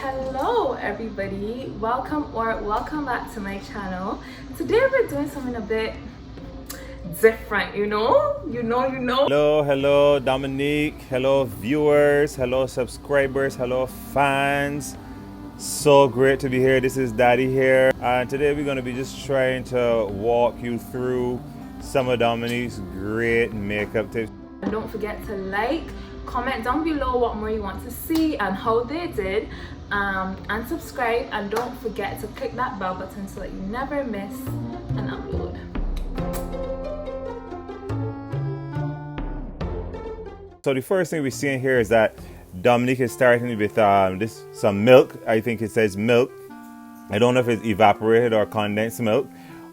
Hello everybody, welcome back to my channel. Today we're doing something a bit different, you know. Hello, Dominique. Hello, viewers. Hello, subscribers. Hello, fans. So great to be here. This is Daddy here. And today we're going to be just trying to walk you through some of Dominique's great makeup tips. And don't forget to like, comment down below what more you want to see and how they did, and subscribe, and don't forget to click that bell button so that you never miss an upload. So the first thing we're seeing here is that Dominique is starting with some milk. I think it says milk. I don't know if it's evaporated or condensed milk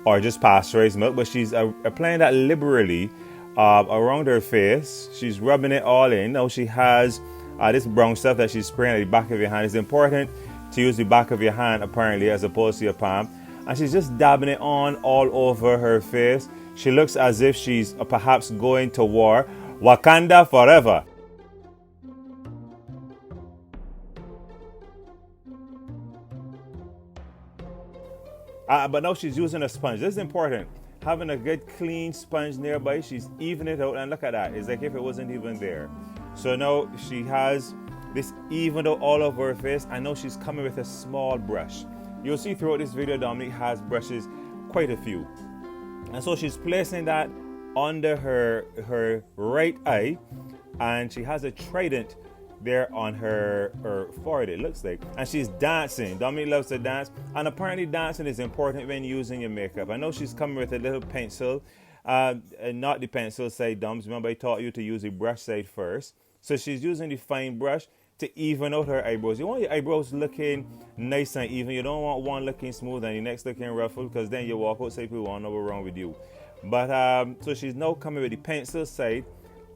or just pasteurized milk, but she's applying that liberally around her face. She's rubbing it all in. Now she has this brown stuff that she's spraying at the back of your hand. It's important to use the back of your hand apparently as opposed to your palm. And she's just dabbing it on all over her face. She looks as if she's perhaps going to war. Wakanda forever. But now she's using a sponge. This is important. Having a good clean sponge nearby, she's evening it out, and look at that. It's like if it wasn't even there. So now she has this evened out all over her face, and now she's coming with a small brush. You'll see throughout this video, Dominique has brushes, quite a few. And so she's placing that under her right eye, and she has a trident there on her forehead, it looks like, and she's dancing. Dominique loves to dance, and apparently dancing is important when using your makeup. I know she's coming with a little pencil, not the pencil side, Doms. Remember I taught you to use the brush side first. So she's using the fine brush to even out her eyebrows. You want your eyebrows looking nice and even. You don't want one looking smooth and the next looking ruffled, because then you walk outside, people won't know what's wrong with you. But so she's now coming with the pencil side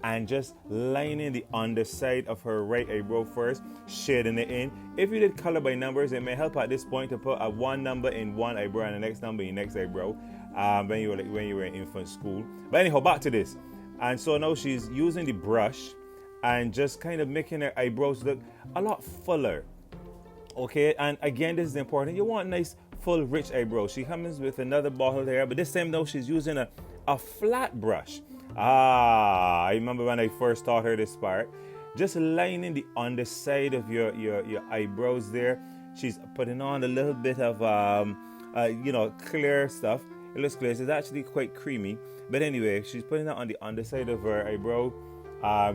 and just lining the underside of her right eyebrow first, shading it in. If you did color by numbers, it may help at this point to put a one number in one eyebrow and the next number in the next eyebrow when you were in infant school. But anyhow, back to this. And so now she's using the brush and just kind of making her eyebrows look a lot fuller. Okay, and again, this is important. You want nice, full, rich eyebrows. She comes with another bottle there, but this time now she's using a flat brush. I remember when I first taught her this part. Just lining the underside of your eyebrows there. She's putting on a little bit of clear stuff. It looks clear. It's actually quite creamy. But anyway, she's putting that on the underside of her eyebrow,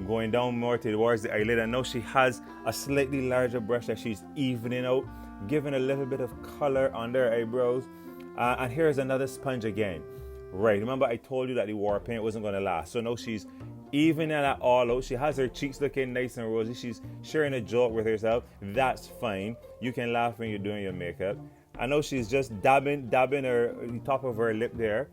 going down more towards the eyelid. I know she has a slightly larger brush that she's evening out, giving a little bit of color under her eyebrows. And here's another sponge again. Right, remember I told you that the war paint wasn't going to last. So now she's evening that all out. She has her cheeks looking nice and rosy. She's sharing a joke with herself. That's fine. You can laugh when you're doing your makeup. I know she's just dabbing the top of her lip there.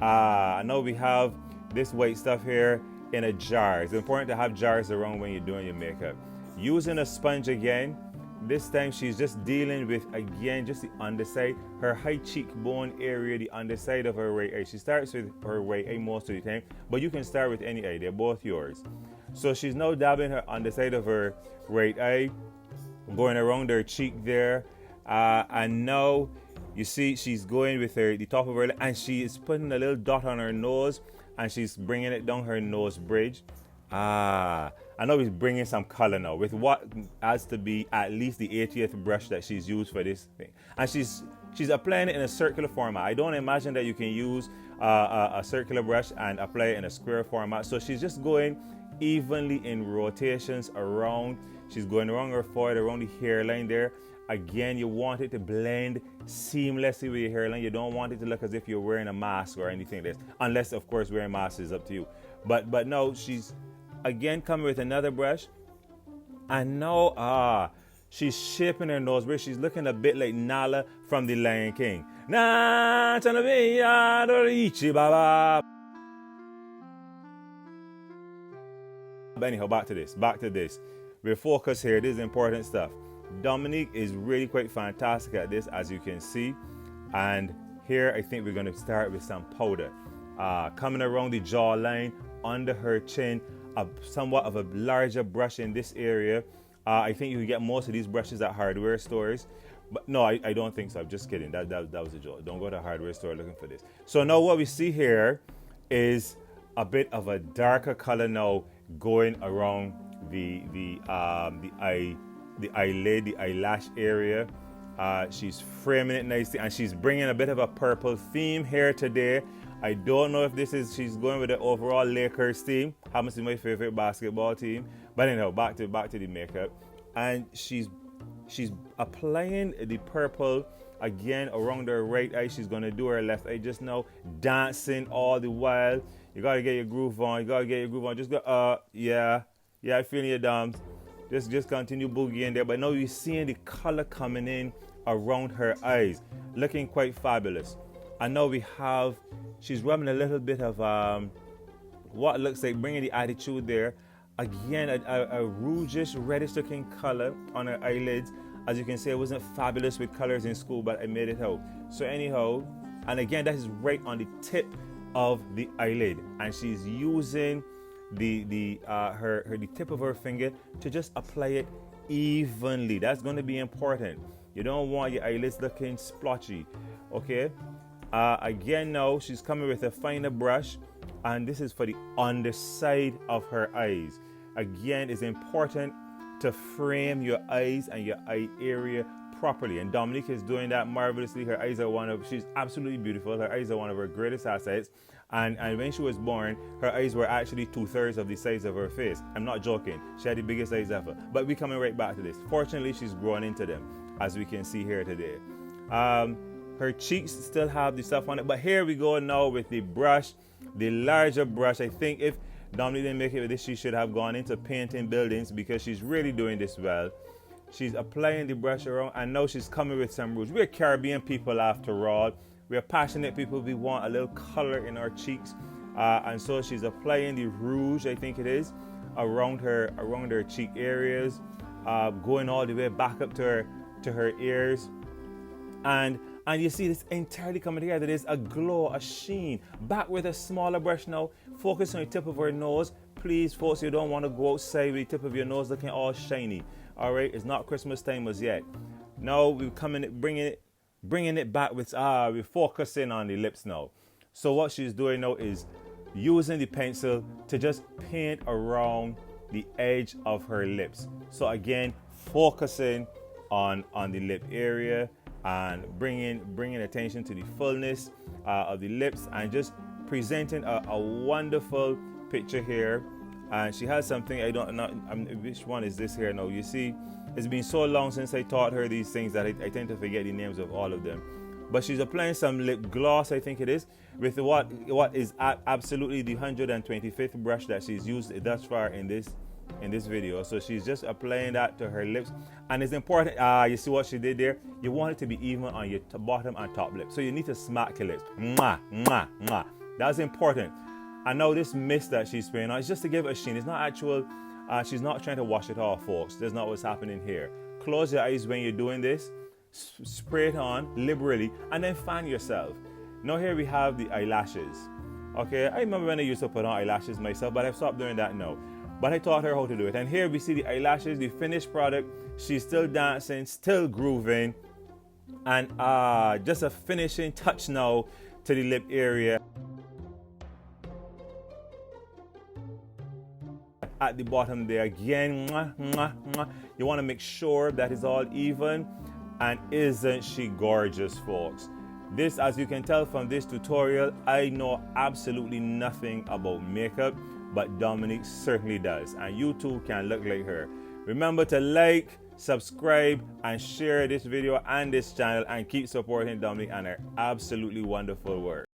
I know we have this white stuff here in a jar. It's important to have jars around when you're doing your makeup. Using a sponge again. This time she's just dealing with, again, just the underside, her high cheekbone area, the underside of her right eye. She starts with her right eye most of the time, but you can start with any eye. They're both yours. So she's now dabbing her underside of her right eye, going around her cheek there. And now you see she's going with the top of her lip, and she is putting a little dot on her nose, and she's bringing it down her nose bridge. I know he's bringing some color now with what has to be at least the 80th brush that she's used for this thing. And she's applying it in a circular format. I don't imagine that you can use a circular brush and apply it in a square format. So she's just going evenly in rotations around. She's going around her forehead, around the hairline there. Again, you want it to blend seamlessly with your hairline. You don't want it to look as if you're wearing a mask or anything like this. Unless, of course, wearing masks is up to you. But no, she's again coming with another brush, and now she's shaping her nose bridge. She's looking a bit like Nala from the Lion King. But anyhow, back to this. We're focused here. This is important stuff. Dominique is really quite fantastic at this, as you can see. And here I think we're going to start with some powder, coming around the jawline, under her chin, somewhat of a larger brush in this area, I think you can get most of these brushes at hardware stores. But no, I don't think so. I'm just kidding. That was a joke. Don't go to a hardware store looking for this. So now what we see here is a bit of a darker color now going around the eyelid, the eyelash area. She's framing it nicely, and she's bringing a bit of a purple theme here today. I don't know if she's going with the overall Lakers theme. Happens to be my favorite basketball team. But anyhow, back to the makeup. And she's applying the purple again around her right eye. She's gonna do her left eye just now, dancing all the while. You gotta get your groove on. Just go, yeah, I feel your dams. Just continue boogieing there. But now you're seeing the color coming in around her eyes, looking quite fabulous. And now she's rubbing a little bit of what looks like bringing the attitude there. Again, a rougish, reddish looking color on her eyelids. As you can see, I wasn't fabulous with colors in school, but I made it out. So anyhow, and again, that is right on the tip of the eyelid, and she's using the tip of her finger to just apply it evenly. That's going to be important. You don't want your eyelids looking splotchy, okay? Again, now she's coming with a finer brush, and this is for the underside of her eyes. Again, it's important to frame your eyes and your eye area properly, and Dominique is doing that marvelously. Her eyes are she's absolutely beautiful. Her eyes are one of her greatest assets, and when she was born, her eyes were actually 2/3 of the size of her face. I'm not joking. She had the biggest eyes ever. But we're coming right back to this. Fortunately, she's grown into them, as we can see here today. Her cheeks still have the stuff on it, but here we go now with the brush, the larger brush. I think if Dominique didn't make it with this, she should have gone into painting buildings, because she's really doing this well. She's applying the brush around, and now she's coming with some rouge. We're Caribbean people after all. We're passionate people. We want a little color in our cheeks, and so she's applying the rouge, I think it is, around her cheek areas, going all the way back up to her ears, and you see this entirely coming together. There's a glow, a sheen. Back with a smaller brush now. Focus on the tip of her nose. Please, folks, you don't want to go outside with the tip of your nose looking all shiny. All right, it's not Christmas time as yet. Now we're bringing it back with, we're focusing on the lips now. So what she's doing now is using the pencil to just paint around the edge of her lips. So again, focusing on the lip area, and bringing attention to the fullness of the lips, and just presenting a wonderful picture here. And she has something, I don't know which one is this here now. You see, it's been so long since I taught her these things that I tend to forget the names of all of them. But she's applying some lip gloss, I think it is, with what is absolutely the 125th brush that she's used thus far in this video. So she's just applying that to her lips, and it's important. You see what she did there? You want it to be even on your bottom and top lip, so you need to smack your lips. Mwah, mwah, mwah. That's important. And now this mist that she's spraying on is just to give it a sheen. It's not actual. She's not trying to wash it off, folks. That's not what's happening here. Close your eyes when you're doing this. Spray it on liberally, and then fan yourself. Now here we have the eyelashes. Okay, I remember when I used to put on eyelashes myself, but I've stopped doing that now. But I taught her how to do it. And here we see the eyelashes, the finished product. She's still dancing, still grooving. And just a finishing touch now to the lip area. At the bottom there again, mwah, mwah, mwah. You want to make sure that it's all even. And isn't she gorgeous, folks? This, as you can tell from this tutorial, I know absolutely nothing about makeup, but Dominique certainly does, and you too can look like her. Remember to like, subscribe, and share this video and this channel, and keep supporting Dominique and her absolutely wonderful work.